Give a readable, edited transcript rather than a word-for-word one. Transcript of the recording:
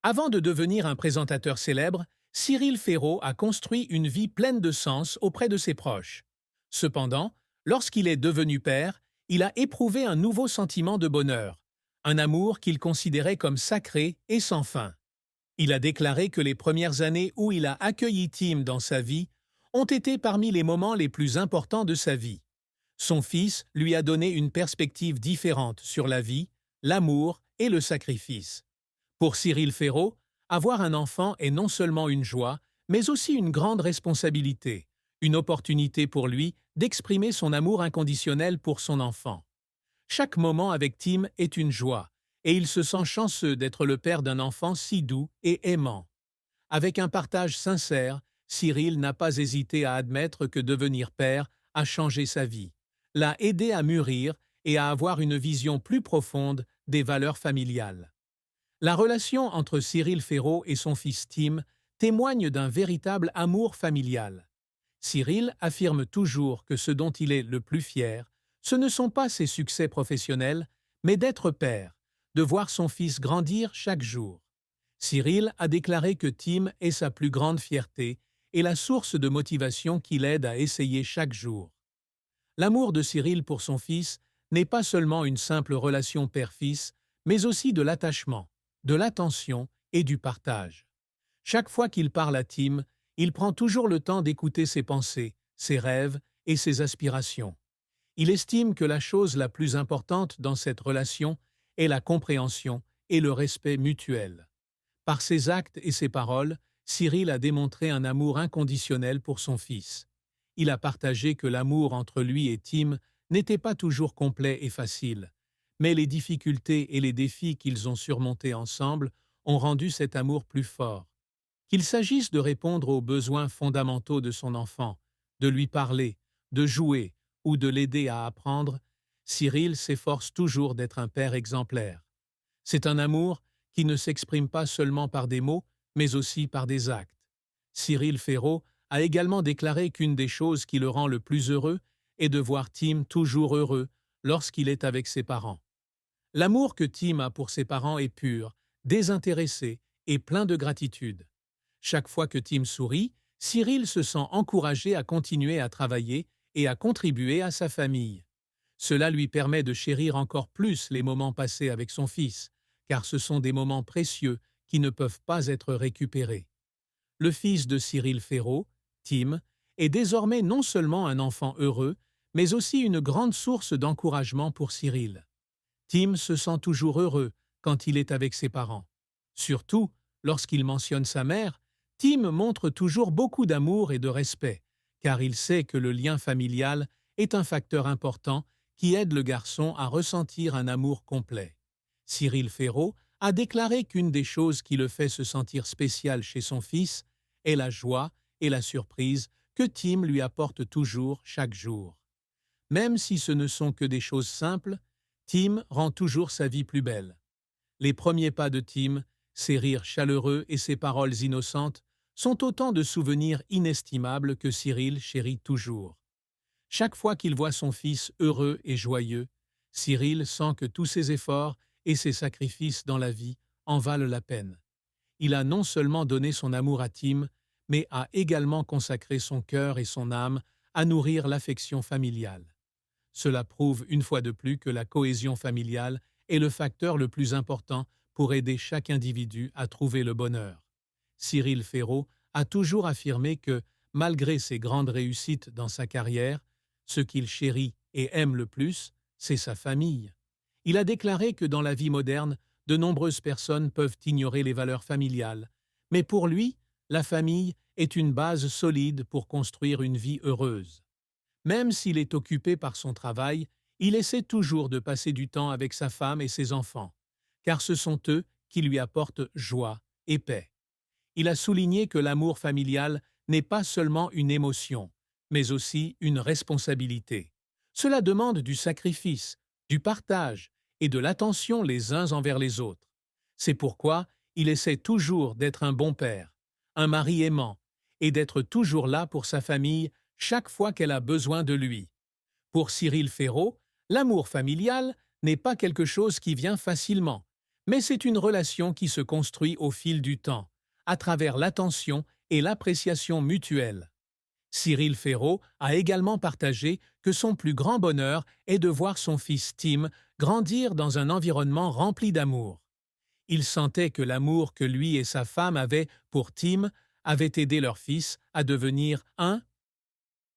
Avant de devenir un présentateur célèbre, Cyril Ferraud a construit une vie pleine de sens auprès de ses proches. Cependant, lorsqu'il est devenu père, il a éprouvé un nouveau sentiment de bonheur, un amour qu'il considérait comme sacré et sans fin. Il a déclaré que les premières années où il a accueilli Tim dans sa vie ont été parmi les moments les plus importants de sa vie. Son fils lui a donné une perspective différente sur la vie, l'amour et le sacrifice. Pour Cyril Ferraud, avoir un enfant est non seulement une joie, mais aussi une grande responsabilité, une opportunité pour lui d'exprimer son amour inconditionnel pour son enfant. Chaque moment avec Tim est une joie, et il se sent chanceux d'être le père d'un enfant si doux et aimant. Avec un partage sincère, Cyril n'a pas hésité à admettre que devenir père a changé sa vie, l'a aidé à mûrir et à avoir une vision plus profonde des valeurs familiales. La relation entre Cyril Ferraud et son fils Tim témoigne d'un véritable amour familial. Cyril affirme toujours que ce dont il est le plus fier, ce ne sont pas ses succès professionnels, mais d'être père, de voir son fils grandir chaque jour. Cyril a déclaré que Tim est sa plus grande fierté et la source de motivation qui l'aide à essayer chaque jour. L'amour de Cyril pour son fils n'est pas seulement une simple relation père-fils, mais aussi de l'attachement, de l'attention et du partage. Chaque fois qu'il parle à Tim, il prend toujours le temps d'écouter ses pensées, ses rêves et ses aspirations. Il estime que la chose la plus importante dans cette relation est la compréhension et le respect mutuel. Par ses actes et ses paroles, Cyril a démontré un amour inconditionnel pour son fils. Il a partagé que l'amour entre lui et Tim n'était pas toujours complet et facile, mais les difficultés et les défis qu'ils ont surmontés ensemble ont rendu cet amour plus fort. Qu'il s'agisse de répondre aux besoins fondamentaux de son enfant, de lui parler, de jouer ou de l'aider à apprendre, Cyril s'efforce toujours d'être un père exemplaire. C'est un amour qui ne s'exprime pas seulement par des mots, mais aussi par des actes. Cyril Ferraud a également déclaré qu'une des choses qui le rend le plus heureux est de voir Tim toujours heureux lorsqu'il est avec ses parents. L'amour que Tim a pour ses parents est pur, désintéressé et plein de gratitude. Chaque fois que Tim sourit, Cyril se sent encouragé à continuer à travailler et à contribuer à sa famille. Cela lui permet de chérir encore plus les moments passés avec son fils, car ce sont des moments précieux qui ne peuvent pas être récupérés. Le fils de Cyril Ferraud, Tim, est désormais non seulement un enfant heureux, mais aussi une grande source d'encouragement pour Cyril. Tim se sent toujours heureux quand il est avec ses parents. Surtout, lorsqu'il mentionne sa mère, Tim montre toujours beaucoup d'amour et de respect, car il sait que le lien familial est un facteur important qui aide le garçon à ressentir un amour complet. Cyril Ferraud a déclaré qu'une des choses qui le fait se sentir spécial chez son fils est la joie et la surprise que Tim lui apporte toujours chaque jour. Même si ce ne sont que des choses simples, Tim rend toujours sa vie plus belle. Les premiers pas de Tim, ses rires chaleureux et ses paroles innocentes sont autant de souvenirs inestimables que Cyril chérit toujours. Chaque fois qu'il voit son fils heureux et joyeux, Cyril sent que tous ses efforts et ses sacrifices dans la vie en valent la peine. Il a non seulement donné son amour à Tim, mais a également consacré son cœur et son âme à nourrir l'affection familiale. Cela prouve une fois de plus que la cohésion familiale est le facteur le plus important pour aider chaque individu à trouver le bonheur. Cyril Ferraud a toujours affirmé que, malgré ses grandes réussites dans sa carrière, ce qu'il chérit et aime le plus, c'est sa famille. Il a déclaré que dans la vie moderne, de nombreuses personnes peuvent ignorer les valeurs familiales, mais pour lui, la famille est une base solide pour construire une vie heureuse. Même s'il est occupé par son travail, il essaie toujours de passer du temps avec sa femme et ses enfants, car ce sont eux qui lui apportent joie et paix. Il a souligné que l'amour familial n'est pas seulement une émotion, mais aussi une responsabilité. Cela demande du sacrifice, du partage et de l'attention les uns envers les autres. C'est pourquoi il essaie toujours d'être un bon père, un mari aimant, et d'être toujours là pour sa famille chaque fois qu'elle a besoin de lui. Pour Cyril Ferraud, l'amour familial n'est pas quelque chose qui vient facilement, Mais c'est une relation qui se construit au fil du temps, à travers l'attention et l'appréciation mutuelle. Cyril Ferraud a également partagé que son plus grand bonheur est de voir son fils Tim grandir dans un environnement rempli d'amour. Il sentait que l'amour que lui et sa femme avaient pour Tim avait aidé leur fils à devenir un